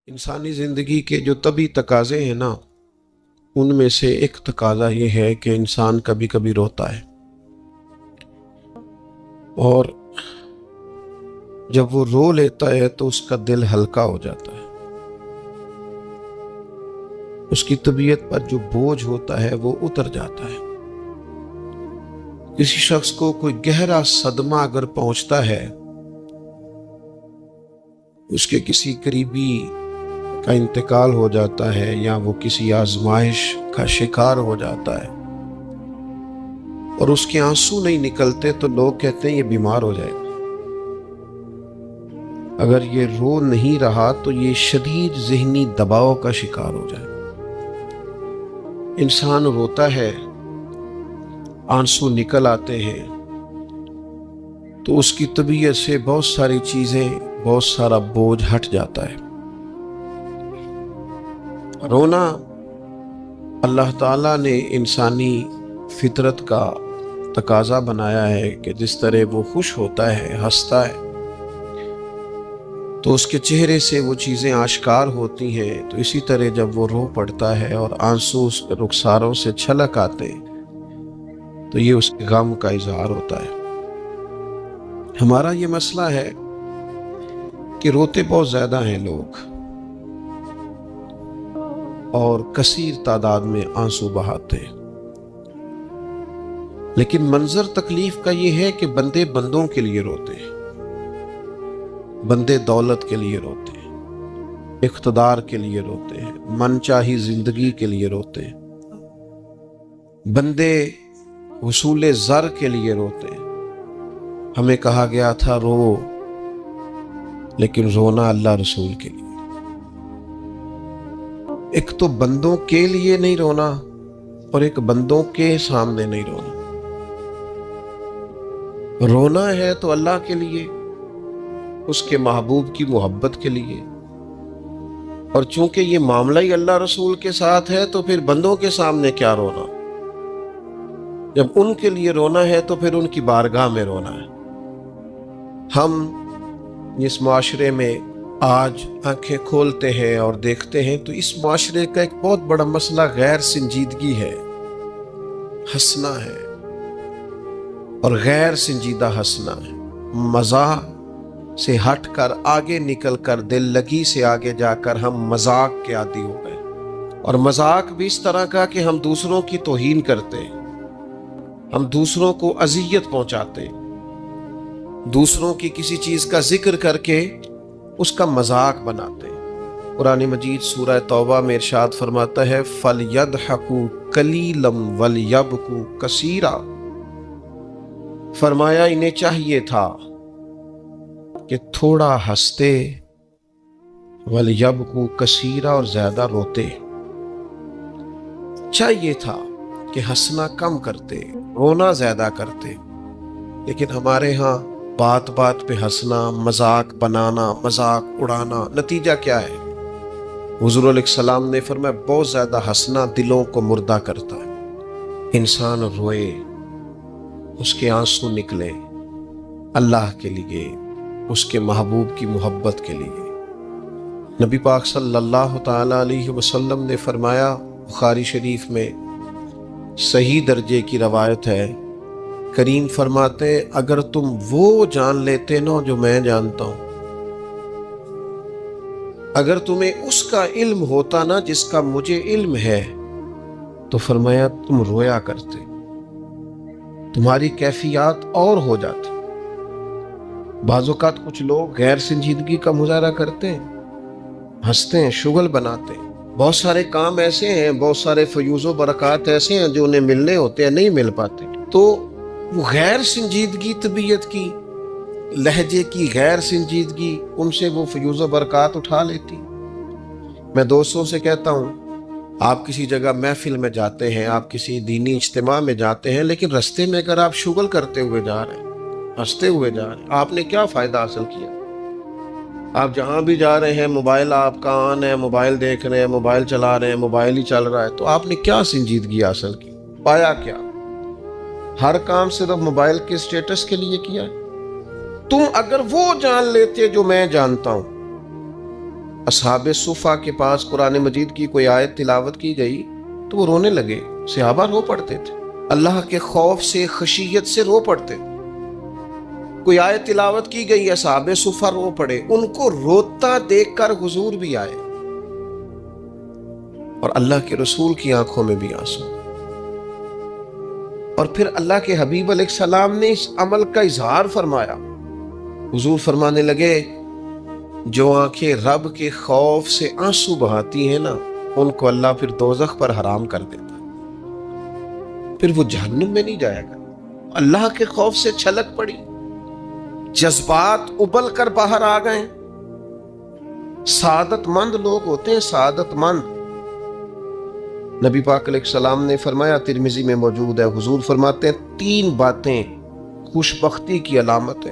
انسانی زندگی کے جو طبی تقاضے ہیں نا، ان میں سے ایک تقاضا یہ ہے کہ انسان کبھی کبھی روتا ہے، اور جب وہ رو لیتا ہے تو اس کا دل ہلکا ہو جاتا ہے، اس کی طبیعت پر جو بوجھ ہوتا ہے وہ اتر جاتا ہے۔ کسی شخص کو کوئی گہرا صدمہ اگر پہنچتا ہے، اس کے کسی قریبی کا انتقال ہو جاتا ہے یا وہ کسی آزمائش کا شکار ہو جاتا ہے اور اس کے آنسو نہیں نکلتے تو لوگ کہتے ہیں یہ بیمار ہو جائے گا۔ اگر یہ رو نہیں رہا تو یہ شدید ذہنی دباؤ کا شکار ہو جائے گا۔ انسان روتا ہے، آنسو نکل آتے ہیں تو اس کی طبیعت سے بہت ساری چیزیں، بہت سارا بوجھ ہٹ جاتا ہے۔ رونا اللہ تعالیٰ نے انسانی فطرت کا تقاضا بنایا ہے کہ جس طرح وہ خوش ہوتا ہے، ہنستا ہے، تو اس کے چہرے سے وہ چیزیں آشکار ہوتی ہیں، تو اسی طرح جب وہ رو پڑتا ہے اور آنسو اس کے رخساروں سے چھلک آتے ہیں تو یہ اس کے غم کا اظہار ہوتا ہے۔ ہمارا یہ مسئلہ ہے کہ روتے بہت زیادہ ہیں لوگ اور کثیر تعداد میں آنسو بہاتے ہیں، لیکن منظر تکلیف کا یہ ہے کہ بندے بندوں کے لیے روتے ہیں، بندے دولت کے لیے روتے ہیں، اقتدار کے لیے روتے ہیں، من چاہی زندگی کے لیے روتے ہیں، بندے حصول زر کے لیے روتے ہیں۔ ہمیں کہا گیا تھا رو، لیکن رونا اللہ رسول کے لیے۔ ایک تو بندوں کے لیے نہیں رونا اور ایک بندوں کے سامنے نہیں رونا۔ رونا ہے تو اللہ کے لیے، اس کے محبوب کی محبت کے لیے، اور چونکہ یہ معاملہ ہی اللہ رسول کے ساتھ ہے تو پھر بندوں کے سامنے کیا رونا؟ جب ان کے لیے رونا ہے تو پھر ان کی بارگاہ میں رونا ہے۔ ہم اس معاشرے میں آج آنکھیں کھولتے ہیں اور دیکھتے ہیں تو اس معاشرے کا ایک بہت بڑا مسئلہ غیر سنجیدگی ہے، ہنسنا ہے، اور غیر سنجیدہ ہنسنا ہے۔ مزاح سے ہٹ کر آگے نکل کر دل لگی سے آگے جا کر ہم مذاق کے عادی ہو گئے، اور مذاق بھی اس طرح کا کہ ہم دوسروں کی توہین کرتے ہیں، ہم دوسروں کو اذیت پہنچاتے ہیں، دوسروں کی کسی چیز کا ذکر کر کے اس کا مذاق بناتے ہیں۔ قرآن مجید سورہ توبہ میں ارشاد فرماتا ہے فَلْيَضْحَكُوا قَلِيلًا وَلْيَبْكُوا كَثِيرًا، فرمایا انہیں چاہیے تھا کہ تھوڑا ہنستے، وَلْيَبْكُوا كَثِيرًا، اور زیادہ روتے۔ چاہیے تھا کہ ہنسنا کم کرتے، رونا زیادہ کرتے، لیکن ہمارے ہاں بات بات پہ ہنسنا، مذاق بنانا، مذاق اڑانا، نتیجہ کیا ہے؟ حضور علیہ السلام نے فرمایا بہت زیادہ ہنسنا دلوں کو مردہ کرتا ہے۔ انسان روئے، اس کے آنسو نکلے اللہ کے لیے، اس کے محبوب کی محبت کے لیے۔ نبی پاک صلی اللہ تعالی علیہ وسلم نے فرمایا، بخاری شریف میں صحیح درجے کی روایت ہے، کریم فرماتے ہیں اگر تم وہ جان لیتے نا جو میں جانتا ہوں، اگر تمہیں اس کا علم ہوتا نا جس کا مجھے علم ہے، تو فرمایا تم رویا کرتے، تمہاری کیفیات اور ہو جاتی۔ بعض اوقات کچھ لوگ غیر سنجیدگی کا مظاہرہ کرتے ہیں، ہنستے ہیں، شغل بناتے ہیں، بہت سارے کام ایسے ہیں، بہت سارے فیوز و برکات ایسے ہیں جو انہیں ملنے ہوتے ہیں، نہیں مل پاتے، تو وہ غیر سنجیدگی طبیعت کی، لہجے کی غیر سنجیدگی، ان سے وہ فیوز و برکات اٹھا لیتی۔ میں دوستوں سے کہتا ہوں، آپ کسی جگہ محفل میں جاتے ہیں، آپ کسی دینی اجتماع میں جاتے ہیں، لیکن رستے میں اگر آپ شغل کرتے ہوئے جا رہے ہیں، ہنستے ہوئے جا رہے ہیں، آپ نے کیا فائدہ حاصل کیا؟ آپ جہاں بھی جا رہے ہیں، موبائل آپ کا آن ہے، موبائل دیکھ رہے ہیں، موبائل چلا رہے ہیں، موبائل ہی چل رہا ہے، تو آپ نے کیا سنجیدگی حاصل کی؟ پایا کیا؟ ہر کام صرف موبائل کے سٹیٹس کے لیے کیا ہے؟ تم اگر وہ جان لیتے جو میں جانتا ہوں، اصحاب صفا کے پاس قرآن مجید کی کوئی آیت تلاوت کی گئی تو وہ رونے لگے، صحابہ رو پڑتے تھے، اللہ کے خوف سے، خشیت سے رو پڑتے تھے۔ کوئی آیت تلاوت کی گئی، اصحاب صفا رو پڑے، ان کو روتا دیکھ کر حضور بھی آئے اور اللہ کے رسول کی آنکھوں میں بھی آنسو۔ اور پھر اللہ کے حبیب علیہ السلام نے اس عمل کا اظہار فرمایا۔ حضور فرمانے لگے، جو آنکھیں رب کے خوف سے آنسو بہاتی ہیں نا، ان کو اللہ پھر دوزخ پر حرام کر دیتا، پھر وہ جہنم میں نہیں جائے گا۔ اللہ کے خوف سے چھلک پڑی، جذبات ابل کر باہر آ گئے۔ سعادت مند لوگ ہوتے ہیں، سعادت مند۔ نبی پاک علیہ السلام نے فرمایا، ترمذی میں موجود ہے، حضور فرماتے ہیں 3 باتیں خوشبختی کی علامت ہے۔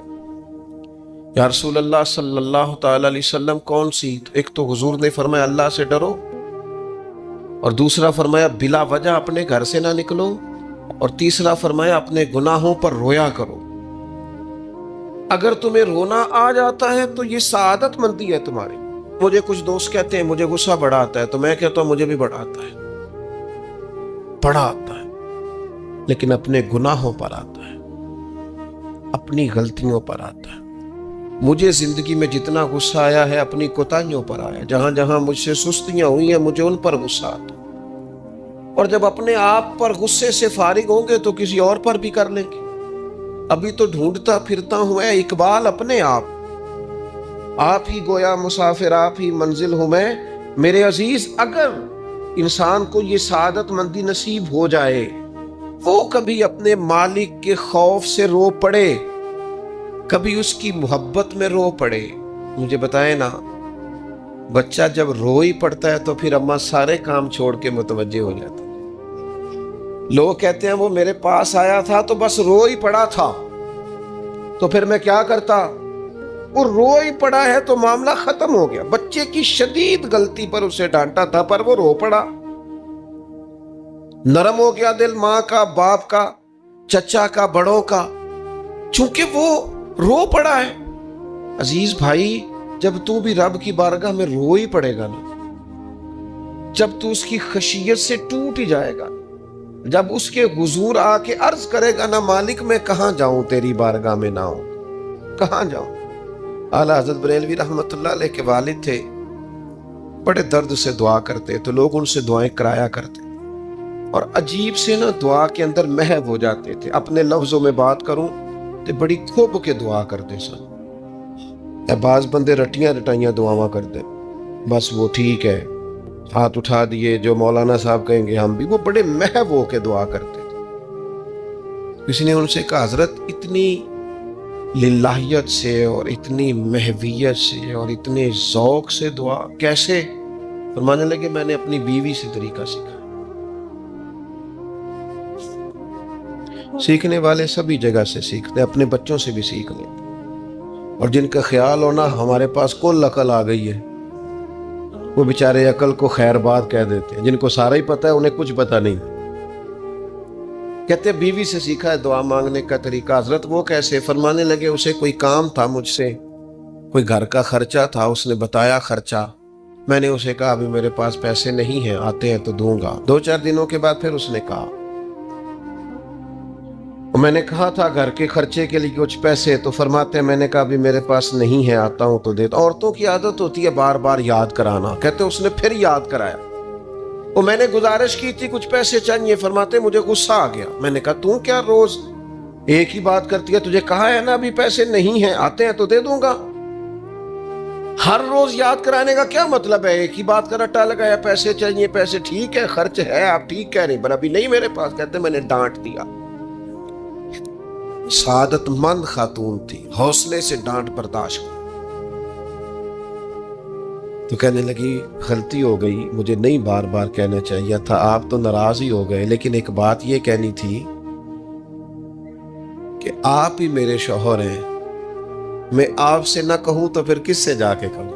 یا رسول اللہ صلی اللہ تعالی علیہ وسلم کون سی؟ ایک تو حضور نے فرمایا اللہ سے ڈرو، اور دوسرا فرمایا بلا وجہ اپنے گھر سے نہ نکلو، اور تیسرا فرمایا اپنے گناہوں پر رویا کرو۔ اگر تمہیں رونا آ جاتا ہے تو یہ سعادت مندی ہے تمہاری۔ مجھے کچھ دوست کہتے ہیں مجھے غصہ بڑا آتا ہے، تو میں کہتا ہوں مجھے بھی بڑا آتا ہے، بڑا آتا ہے، لیکن اپنے گناہوں پر آتا ہے، اپنی غلطیوں پر آتا ہے۔ مجھے زندگی میں جتنا غصہ آیا ہے اپنی کوتاہیوں پر آیا، جہاں جہاں مجھ سے سستیاں ہوئی ہیں مجھے ان پر غصہ آتا ہے۔ اور جب اپنے آپ پر غصے سے فارغ ہوں گے تو کسی اور پر بھی کر لیں گے۔ ابھی تو ڈھونڈتا پھرتا ہوں اے اقبال اپنے آپ ہی گویا مسافر، آپ ہی منزل ہوں میں۔ میرے عزیز، اگر انسان کو یہ سعادت مندی نصیب ہو جائے، وہ کبھی اپنے مالک کے خوف سے رو پڑے، کبھی اس کی محبت میں رو پڑے۔ مجھے بتائیں نا، بچہ جب رو ہی پڑتا ہے تو پھر اماں سارے کام چھوڑ کے متوجہ ہو جاتا ہے۔ لوگ کہتے ہیں وہ میرے پاس آیا تھا تو بس رو ہی پڑا تھا، تو پھر میں کیا کرتا؟ وہ رو ہی پڑا ہے تو معاملہ ختم ہو گیا۔ بچے کی شدید غلطی پر اسے ڈانٹا تھا پر وہ رو پڑا، نرم ہو گیا دل ماں کا، باپ کا، چچا کا، بڑوں کا، چونکہ وہ رو پڑا ہے۔ عزیز بھائی، جب تو بھی رب کی بارگاہ میں رو ہی پڑے گا نا، جب تو اس کی خشیت سے ٹوٹ ہی جائے گا، جب اس کے حضور آ کے عرض کرے گا نا، مالک میں کہاں جاؤں تیری بارگاہ میں نہ ہوں، کہاں جاؤں؟ اعلیٰ حضرت بریلوی رحمت اللہ علیہ کے والد تھے، بڑے درد سے دعا کرتے تو لوگ ان سے دعائیں کرایا کرتے، اور عجیب سے نا دعا کے اندر محو ہو جاتے تھے۔ اپنے لفظوں میں بات کروں تو بڑی کھوب کے دعا کرتے سن۔ بعض بندے رٹیاں رٹائیاں دعاواں کرتے، بس وہ ٹھیک ہے، ہاتھ اٹھا دیے، جو مولانا صاحب کہیں گے ہم بھی، وہ بڑے محو ہو کے دعا کرتے تھے۔ کسی نے ان سے کہا حضرت اتنی للہیت سے اور اتنی محویت سے اور اتنے ذوق سے دعا کیسے؟ فرمانے لگے میں نے اپنی بیوی سے طریقہ سیکھا۔ سیکھنے والے سبھی جگہ سے سیکھتے، اپنے بچوں سے بھی سیکھ لیں، اور جن کا خیال ہونا ہمارے پاس کل عقل آ گئی ہے، وہ بیچارے عقل کو خیر بات کہہ دیتے ہیں، جن کو سارا ہی پتہ ہے انہیں کچھ پتہ نہیں۔ کہتے بیوی سے سیکھا ہے دعا مانگنے کا طریقہ۔ حضرت وہ کیسے؟ فرمانے لگے اسے کوئی کام تھا مجھ سے، کوئی گھر کا خرچہ تھا، اس نے بتایا خرچہ، میں نے اسے کہا ابھی میرے پاس پیسے نہیں ہیں، آتے ہیں تو دوں گا۔ 2-4 دنوں کے بعد پھر اس نے کہا، میں نے کہا تھا گھر کے خرچے کے لیے کچھ پیسے، تو فرماتے ہیں میں نے کہا ابھی میرے پاس نہیں ہے، آتا ہوں تو دیتا۔ عورتوں کی عادت ہوتی ہے بار بار یاد کرانا، کہتے اس نے پھر یاد کرایا، وہ میں نے گزارش کی تھی کچھ پیسے چاہیے، فرماتے مجھے غصہ آ گیا۔ میں نے کہا تو کیا روز ایک ہی بات کرتی ہے، تجھے کہا ہے نا ابھی پیسے نہیں ہیں، آتے ہیں تو دے دوں گا۔ ہر روز یاد کرانے کا کیا مطلب ہے؟ ایک ہی بات کا رٹا لگایا، پیسے چاہیے، پیسے ٹھیک ہے، خرچ ہے، آپ ٹھیک کہہ رہے ہیں، پر ابھی نہیں میرے پاس۔ کہتے میں نے ڈانٹ دیا۔ سعادت مند خاتون تھی، حوصلے سے ڈانٹ برداشت کی، تو کہنے لگی غلطی ہو گئی، مجھے نہیں بار بار کہنا چاہیے تھا، آپ تو ناراض ہی ہو گئے، لیکن ایک بات یہ کہنی تھی کہ آپ ہی میرے شوہر ہیں، میں آپ سے نہ کہوں تو پھر کس سے جا کے کہوں؟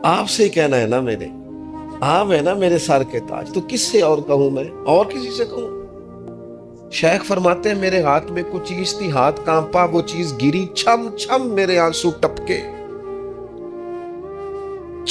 آپ سے ہی کہنا ہے نا، میرے آپ ہے نا میرے سر کے تاج، تو کس سے اور کہوں؟ میں اور کسی سے کہوں؟ شیخ فرماتے ہیں میرے ہاتھ میں کچھ چیز تھی، ہاتھ کانپا، وہ چیز گری، چھم چھم میرے آنسو ٹپکے،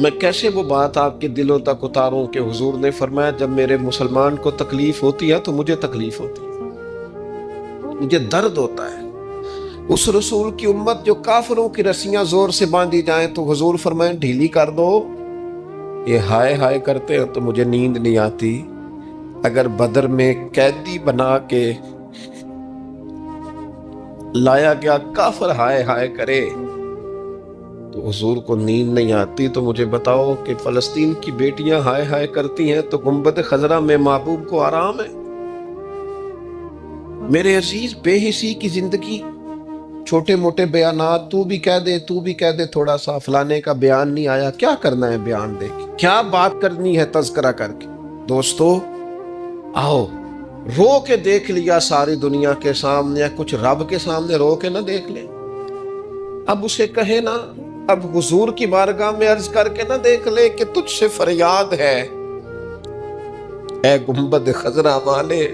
میں کیسے وہ بات آپ کے دلوں تک اتاروں کہ حضور نے فرمایا جب میرے مسلمان کو تکلیف ہوتی ہے تو مجھے تکلیف ہوتی ہے، مجھے درد ہوتا ہے۔ اس رسول کی امت جو کافروں کی رسیاں زور سے باندھی جائیں تو حضور فرمائیں ڈھیلی کر دو، یہ ہائے ہائے کرتے ہیں تو مجھے نیند نہیں آتی۔ اگر بدر میں قیدی بنا کے لایا گیا کافر ہائے ہائے کرے تو حضور کو نیند نہیں آتی، تو مجھے بتاؤ کہ فلسطین کی بیٹیاں ہائے ہائے کرتی ہیں تو گنبد خضرا میں محبوب کو آرام ہے؟ میرے عزیز، بے حسی کی زندگی، چھوٹے موٹے بیانات، تو بھی کہہ دے تھوڑا سا، فلانے کا بیان نہیں آیا، کیا کرنا ہے بیان دے کے، کیا بات کرنی ہے تذکرہ کر کے؟ دوستو آؤ، رو کے دیکھ لیا ساری دنیا کے سامنے، کچھ رب کے سامنے رو کے نہ دیکھ لے؟ اب اسے کہے نا، اب حضور کی بارگاہ میں عرض کر کے نہ دیکھ لے کہ تجھ سے فریاد ہے اے گنبد خضرا والے،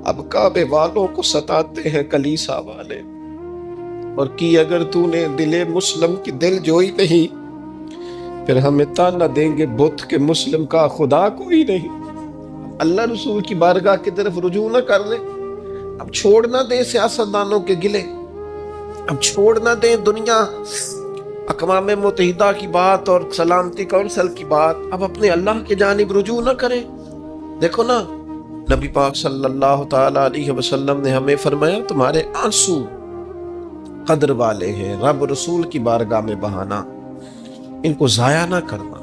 اب کعبے والوں کو ستاتے ہیں کلیسا والے، اور کی اگر تو نے دل مسلم کی دل جوئی نہیں، پھر ہمیں تانا دیں گے بت کہ مسلم کا خدا کوئی نہیں۔ اللہ رسول کی بارگاہ کی طرف رجوع نہ کر لے، اب چھوڑ نہ دیں سیاستدانوں کے گلے، اب چھوڑ نہ دیں دنیا اقوام متحدہ کی بات اور سلامتی کونسل کی بات، اب اپنے اللہ کی جانب رجوع نہ کریں۔ دیکھو نا، نبی پاک صلی اللہ تعالی علیہ وسلم نے ہمیں فرمایا تمہارے آنسو قدر والے ہیں، رب رسول کی بارگاہ میں بہانا، ان کو ضائع نہ کرنا۔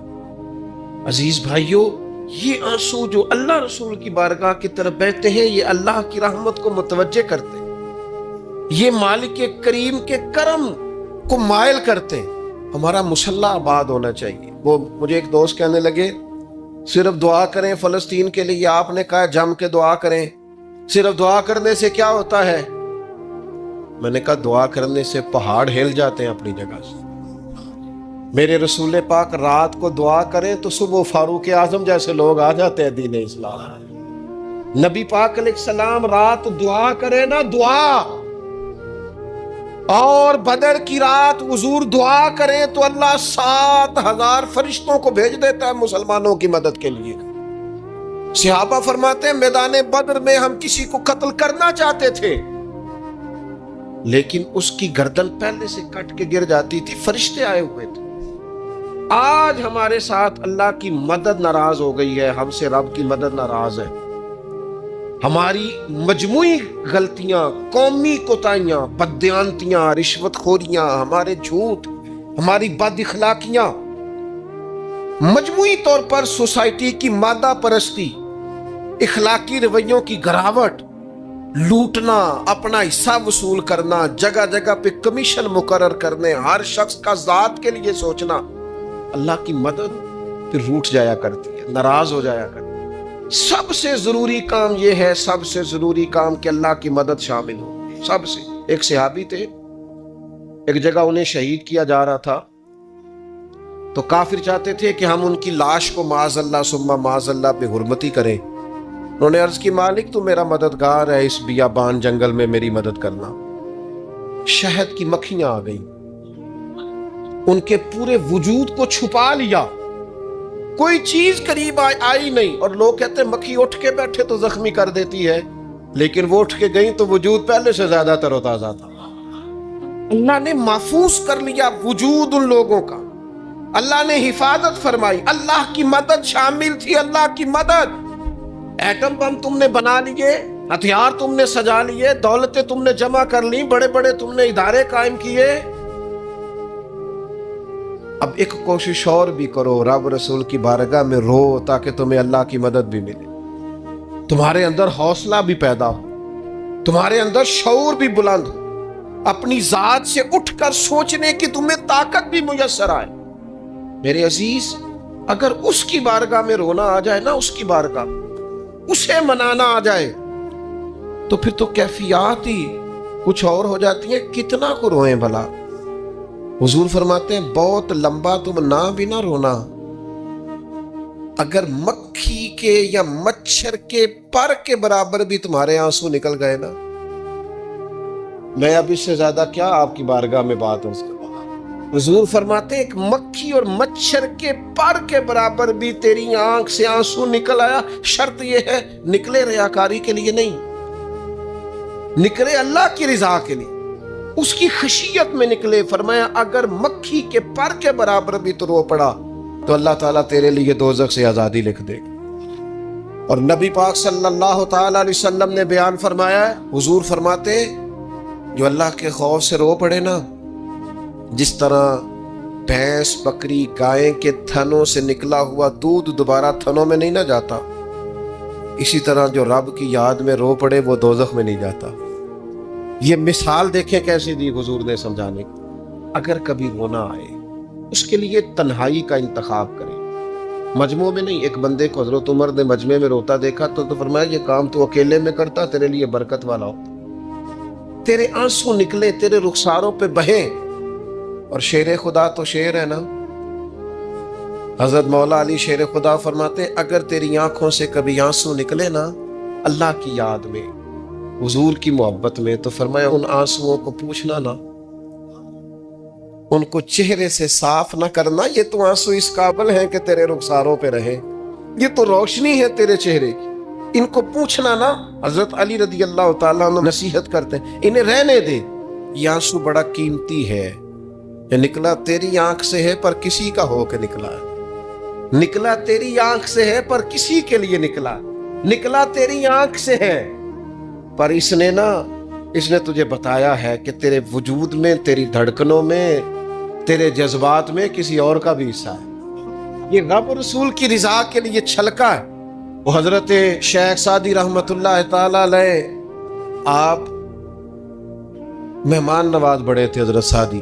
عزیز بھائیو، یہ آنسو جو اللہ رسول کی بارگاہ کی طرف بہتے ہیں، یہ اللہ کی رحمت کو متوجہ کرتے ہیں، یہ مالک کریم کے کرم کو مائل کرتے ہیں۔ ہمارا مسلح آباد ہونا چاہیے۔ وہ مجھے ایک دوست کہنے لگے صرف دعا کریں فلسطین کے لیے، آپ نے کہا جم کے دعا کریں، صرف دعا کرنے سے کیا ہوتا ہے؟ میں نے کہا دعا کرنے سے پہاڑ ہل جاتے ہیں اپنی جگہ سے۔ میرے رسول پاک رات کو دعا کریں تو صبح فاروق اعظم جیسے لوگ آ جاتے ہیں دین اسلام۔ نبی پاک علیہ السلام رات دعا کریں نا، دعا، اور بدر کی رات حضور دعا کریں تو اللہ 7,000 فرشتوں کو بھیج دیتا ہے مسلمانوں کی مدد کے لیے۔ صحابہ فرماتے ہیں میدان بدر میں ہم کسی کو قتل کرنا چاہتے تھے لیکن اس کی گردن پہلے سے کٹ کے گر جاتی تھی، فرشتے آئے ہوئے تھے۔ آج ہمارے ساتھ اللہ کی مدد ناراض ہو گئی ہے، ہم سے رب کی مدد ناراض ہے۔ ہماری مجموعی غلطیاں، قومی کوتاہیاں، بددیانتیاں، رشوت خوریاں، ہمارے جھوٹ، ہماری بد اخلاقیاں، مجموعی طور پر سوسائٹی کی مادہ پرستی، اخلاقی رویوں کی گراوٹ، لوٹنا، اپنا حصہ وصول کرنا، جگہ جگہ پہ کمیشن مقرر کرنے، ہر شخص کا ذات کے لیے سوچنا، اللہ کی مدد پھر روٹ جایا کرتی ہے، ناراض ہو جایا کرتی ہے۔ سب سے ضروری کام یہ ہے، سب سے ضروری کام کہ اللہ کی مدد شامل ہو۔ سب سے، ایک صحابی تھے، ایک جگہ انہیں شہید کیا جا رہا تھا، تو کافر چاہتے تھے کہ ہم ان کی لاش کو معاذ اللہ ثم معاذ اللہ بے حرمتی کریں۔ انہوں نے عرض کی مالک تو میرا مددگار ہے، اس بیابان جنگل میں میری مدد کرنا۔ شہد کی مکھیاں آ گئیں، ان کے پورے وجود کو چھپا لیا، کوئی چیز قریب آئی نہیں، اور لوگ کہتے ہیں مکھی اٹھ کے بیٹھے تو زخمی کر دیتی ہے، لیکن وہ اٹھ کے گئیں تو وجود پہلے سے زیادہ تر و تازہ تھا۔ اللہ نے محفوظ کر لیا وجود ان لوگوں کا، اللہ نے حفاظت فرمائی، اللہ کی مدد شامل تھی، اللہ کی مدد۔ ایٹم بم تم نے بنا لیے، ہتھیار تم نے سجا لیے، دولتیں تم نے جمع کر لی، بڑے بڑے تم نے ادارے قائم کیے، اب ایک کوشش اور بھی کرو، رب رسول کی بارگاہ میں رو تاکہ تمہیں اللہ کی مدد بھی ملے، تمہارے اندر حوصلہ بھی پیدا ہو، تمہارے اندر شعور بھی بلند ہو، اپنی ذات سے اٹھ کر سوچنے کی تمہیں طاقت بھی میسر آئے۔ میرے عزیز، اگر اس کی بارگاہ میں رونا آ جائے نا، اس کی بارگاہ میں اسے منانا آ جائے تو پھر تو کیفیات ہی کچھ اور ہو جاتی ہیں۔ کتنا کو روئیں بھلا؟ حضور فرماتے ہیں بہت لمبا تم نہ بھی نہ رونا، اگر مکھی کے یا مچھر کے پر کے برابر بھی تمہارے آنسو نکل گئے نا، میں اب اس سے زیادہ کیا آپ کی بارگاہ میں بات عرض کروں۔ حضور فرماتے ہیں ایک مکھی اور مچھر کے پر کے برابر بھی تیری آنکھ سے آنسو نکل آیا، شرط یہ ہے نکلے ریاکاری کے لیے نہیں، نکلے اللہ کی رضا کے لیے، اس کی خشیت میں نکلے۔ فرمایا اگر مکھی کے پر کے برابر بھی تو رو پڑا تو اللہ تعالیٰ تیرے لیے دوزخ سے آزادی لکھ دے گا۔ اور نبی پاک صلی اللہ تعالیٰ علیہ وسلم نے بیان فرمایا ہے، حضور فرماتے جو اللہ کے خوف سے رو پڑے نا، جس طرح بھینس بکری گائے کے تھنوں سے نکلا ہوا دودھ دوبارہ تھنوں میں نہیں نہ جاتا، اسی طرح جو رب کی یاد میں رو پڑے وہ دوزخ میں نہیں جاتا۔ یہ مثال دیکھیں کیسی دی حضور نے سمجھانے کی۔ اگر کبھی رونا آئے اس کے لیے تنہائی کا انتخاب کریں، مجموع میں نہیں۔ ایک بندے کو حضرت عمر نے مجمع میں روتا دیکھا تو فرمایا یہ کام تو اکیلے میں کرتا، تیرے لیے برکت والا ہو، تیرے آنسو نکلے، تیرے رخساروں پہ بہیں۔ اور شیر خدا تو شیر ہے نا، حضرت مولا علی شیر خدا فرماتے ہیں اگر تیری آنکھوں سے کبھی آنسو نکلے نا اللہ کی یاد میں، حضور کی محبت میں، تو فرمایا ان آنسوؤں کو پوچھنا نا، ان کو چہرے سے صاف نہ کرنا، یہ تو آنسو اس قابل ہیں کہ تیرے رخساروں پہ رہیں، یہ تو روشنی ہے تیرے چہرے کی، ان کو پوچھنا نا۔ حضرت علی رضی اللہ تعالیٰ عنہ نصیحت کرتے ہیں انہیں رہنے دے، یہ آنسو بڑا قیمتی ہے، یہ نکلا تیری آنکھ سے ہے پر کسی کا ہو کے نکلا ہے، نکلا تیری آنکھ سے ہے پر کسی کے لیے نکلا، نکلا تیری آنکھ سے ہے پر اس نے تجھے بتایا ہے کہ تیرے وجود میں، تیری دھڑکنوں میں، تیرے جذبات میں کسی اور کا بھی حصہ ہے۔ یہ رب رسول کی رضا کے لیے چھلکا ہے۔ وہ حضرت شیخ سعدی رحمت اللہ تعالی علیہ، آپ مہمان نواز بڑے تھے حضرت سعدی۔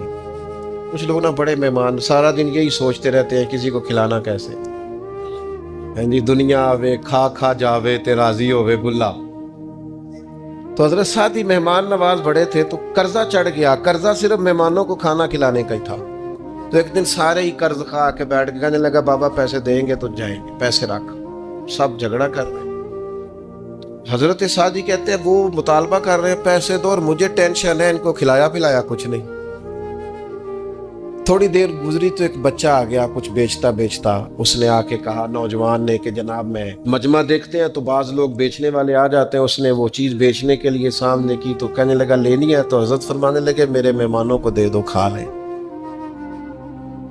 کچھ لوگ نا بڑے مہمان سارا دن یہی سوچتے رہتے ہیں کسی کو کھلانا کیسے، جی دنیا آوے کھا کھا جاوے تے راضی ہووے بلا۔ تو حضرت سعدی مہمان نواز بڑے تھے تو قرضہ چڑھ گیا، قرضہ صرف مہمانوں کو کھانا کھلانے کا ہی تھا۔ تو ایک دن سارے ہی قرض کھا کے بیٹھ کے کہنے لگا بابا پیسے دیں گے تو جائیں گے، پیسے رکھ، سب جھگڑا کر رہے ہیں۔ حضرت سعدی کہتے ہیں وہ مطالبہ کر رہے ہیں پیسے دو اور مجھے ٹینشن ہے، ان کو کھلایا پلایا کچھ نہیں۔ تھوڑی دیر گزری تو ایک بچہ آ گیا کچھ بیچتا بیچتا، اس نے آ کے کہا نوجوان نے کہ جناب میں مجمع دیکھتے ہیں تو بعض لوگ بیچنے والے آ جاتے ہیں، اس نے وہ چیز بیچنے کے لیے سامنے کی تو کہنے لگا لینی ہے، تو حضرت فرمانے لگے میرے مہمانوں کو دے دو کھا لیں۔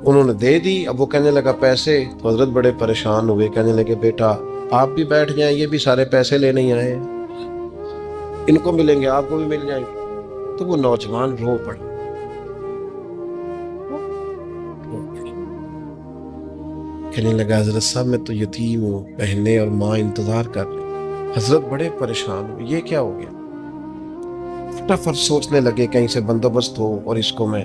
انہوں نے دے دی، اب وہ کہنے لگا پیسے، تو حضرت بڑے پریشان ہوئے، کہنے لگے بیٹا آپ بھی بیٹھ جائیں، یہ بھی سارے پیسے لینے ہی آئے ہیں، ان کو ملیں گے آپ کو بھی مل جائیں گے۔ تو وہ نوجوان رو پڑا، کہنے لگا حضرت صاحب میں تو یتیم ہوں، بہنیں اور ماں انتظار کر رہی۔ حضرت بڑے پریشان ہوئے، یہ کیا ہو گیا؟ فٹافٹ سوچنے لگے کہیں سے بندوبست ہو اور اس کو میں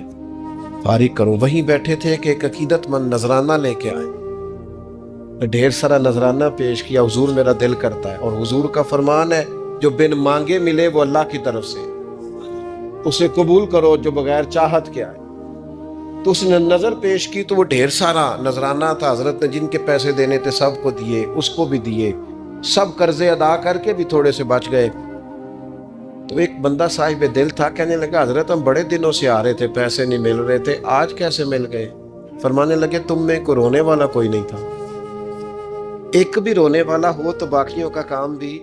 فارغ کروں۔ وہیں بیٹھے تھے کہ ایک عقیدت مند نذرانہ لے کے آئے، ڈھیر سارا نذرانہ پیش کیا، حضور میرا دل کرتا ہے، اور حضور کا فرمان ہے جو بن مانگے ملے وہ اللہ کی طرف سے، اسے قبول کرو جو بغیر چاہت کے آئے۔ تو اس نے نظر پیش کی تو وہ ڈھیر سارا نذرانہ تھا، حضرت نے جن کے پیسے دینے تھے سب کو دیے، اس کو بھی دیے، سب قرضے ادا کر کے بھی تھوڑے سے بچ گئے۔ تو ایک بندہ صاحب دل تھا، کہنے لگا حضرت ہم بڑے دنوں سے آ رہے تھے، پیسے نہیں مل رہے تھے، آج کیسے مل گئے؟ فرمانے لگے تم میں کو رونے والا کوئی نہیں تھا، ایک بھی رونے والا ہو تو باقیوں کا کام بھی